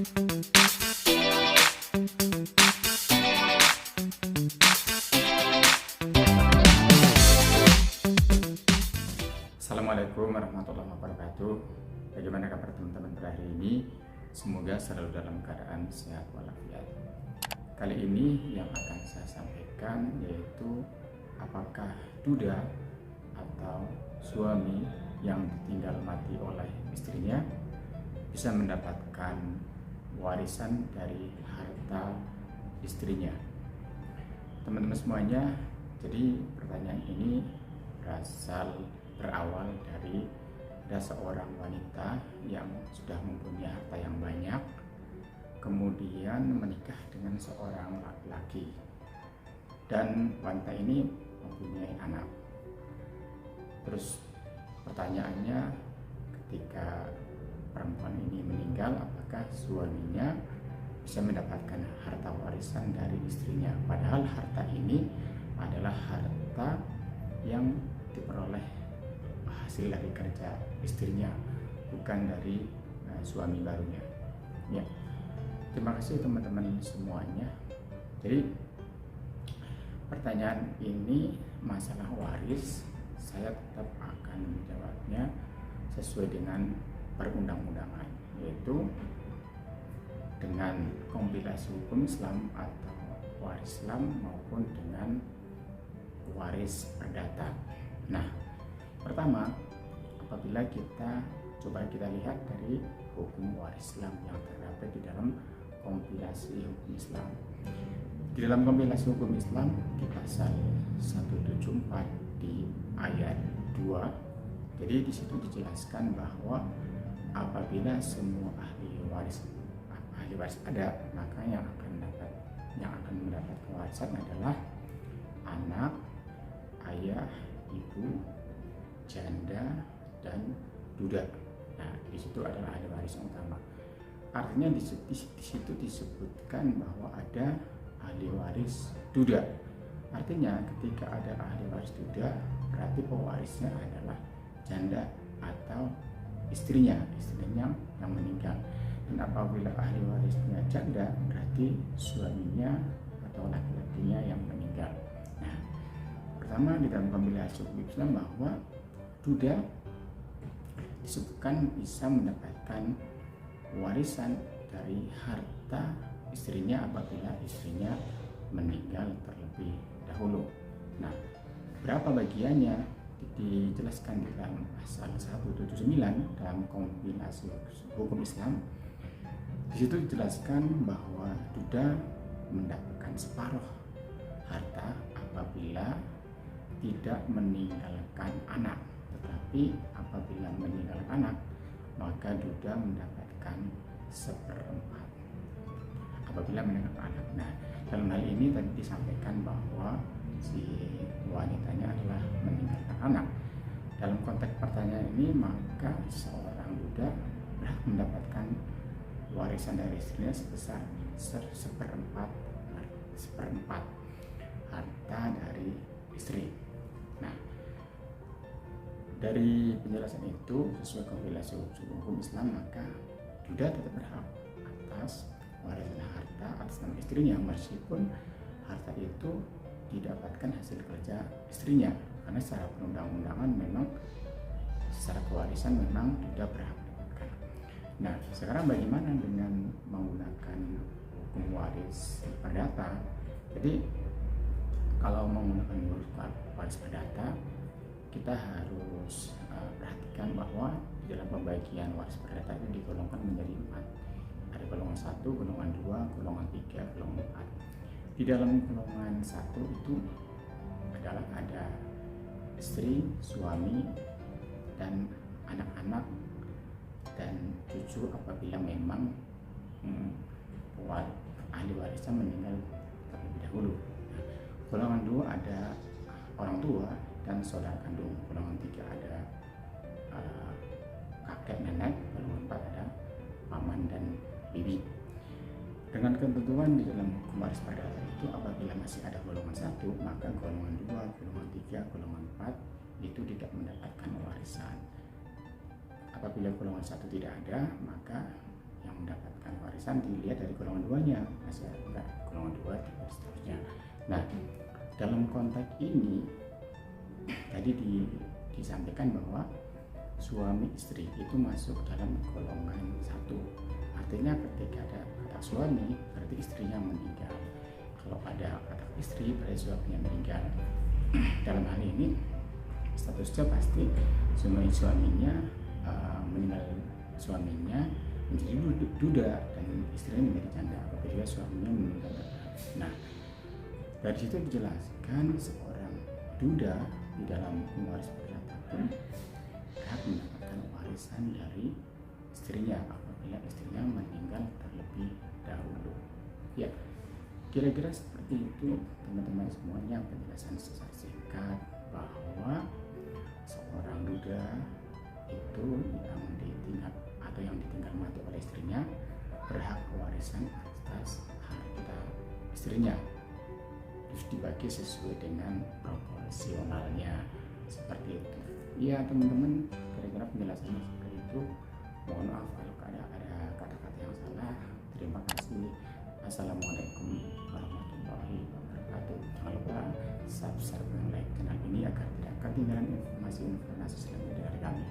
Assalamualaikum warahmatullahi wabarakatuh. Bagaimana kabar teman-teman pada hari ini? Semoga selalu dalam keadaan sehat walafiat. Kali ini yang akan saya sampaikan yaitu apakah duda atau suami yang ditinggal mati oleh istrinya bisa mendapatkan warisan dari harta istrinya. Teman-teman semuanya, jadi pertanyaan ini berawal dari ada seorang wanita yang sudah mempunyai harta yang banyak, kemudian menikah dengan seorang laki-laki, dan wanita ini mempunyai anak. Terus pertanyaannya, ketika perempuan ini meninggal, apakah suaminya bisa mendapatkan harta warisan dari istrinya? Padahal harta ini adalah harta yang diperoleh hasil dari kerja istrinya, bukan dari suami barunya. Ya, terima kasih teman-teman semuanya. Jadi pertanyaan ini masalah waris, saya tetap akan menjawabnya sesuai dengan perundang-undangan, yaitu dengan kompilasi hukum Islam atau waris Islam maupun dengan waris perdata. Nah, pertama, apabila kita lihat dari hukum waris Islam yang terdapat di dalam kompilasi hukum Islam. Di dalam kompilasi hukum Islam di pasal 174 di ayat 2. Jadi di situ dijelaskan bahwa apabila semua ahli waris ada, maka yang akan mendapat warisan adalah anak, ayah, ibu, janda, dan duda. Nah, di situ adalah ahli waris yang utama. Artinya di situ disebutkan bahwa ada ahli waris duda. Artinya ketika ada ahli waris duda, berarti pewarisnya adalah janda atau istrinya yang meninggal. Dan apabila ahli warisnya janda, berarti suaminya atau laki-lakinya yang meninggal. Nah, pertama di dalam kompilasi hukum Islam bahwa duda disebutkan bisa mendapatkan warisan dari harta istrinya apabila istrinya meninggal terlebih dahulu. Nah, berapa bagiannya dijelaskan di dalam pasal 179 dalam kompilasi hukum Islam. Di situ dijelaskan bahwa duda mendapatkan separuh harta apabila tidak meninggalkan anak. Tetapi apabila meninggalkan anak, maka duda mendapatkan 1/4 apabila meninggalkan anak. Nah, dalam hal ini tadi disampaikan bahwa si wanitanya adalah meninggalkan anak. Dalam konteks pertanyaan ini, maka seorang duda berhak mendapatkan warisan dari istrinya sebesar 1/4 harta dari istri. Nah, dari penjelasan itu sesuai kompilasi hukum Islam, maka duda tetap berhak atas warisan harta atas nama istrinya, meskipun harta itu didapatkan hasil kerja istrinya, karena secara perundang-undangan memang secara kewarisan memang duda berhak mendapatkan. Nah, sekarang bagaimana dengan menggunakan hukum waris perdata? Jadi kalau menggunakan waris perdata, kita harus perhatikan bahwa di dalam pembagian waris perdata itu digolongkan menjadi 4. Ada golongan 1, golongan 2, golongan 3, golongan 4. Di dalam golongan 1 itu adalah ada istri, suami, dan anak-anak dan cucu apabila memang ahli warisnya meninggal terlebih dahulu. Golongan 2 ada orang tua dan saudara kandung. Golongan 3 ada kakek nenek. Golongan 4 ada paman dan bibi. Dengan ketentuan di dalam hukum waris perdata itu, apabila masih ada golongan 1, maka golongan 2, golongan 3, golongan 4 itu tidak mendapatkan warisan. Apabila golongan 1 tidak ada, maka yang mendapatkan warisan warisan dilihat dari golongan duanya, masih enggak golongan dua dan seterusnya. Nah, dalam konteks ini tadi disampaikan bahwa suami istri itu masuk dalam golongan satu. Artinya ketika ada kata suami berarti istrinya meninggal. Kalau ada kata istri berarti suaminya meninggal. Dalam hal ini statusnya pasti suaminya meninggal, suaminya menjadi duda dan istrinya menjadi janda apabila suaminya meninggal. Nah, dari situ dijelaskan seorang duda di dalam waris perdata pun berhak mendapatkan warisan dari istrinya apabila istrinya meninggal terlebih dahulu. Ya, kira-kira seperti itu teman-teman semuanya penjelasan secara singkat bahwa seorang duda itu yang ditinggal atau yang ditinggal mati oleh istrinya berhak warisan atas harta istrinya, terus dibagi sesuai dengan proporsionalnya seperti itu. Iya teman-teman, kira-kira penjelasannya seperti itu. Mohon maaf kalau ada kata-kata yang salah. Terima kasih. Assalamualaikum warahmatullahi wabarakatuh. Jangan lupa subscribe dan like channel ini agar tidak ketinggalan informasi-informasi selanjutnya dari kami.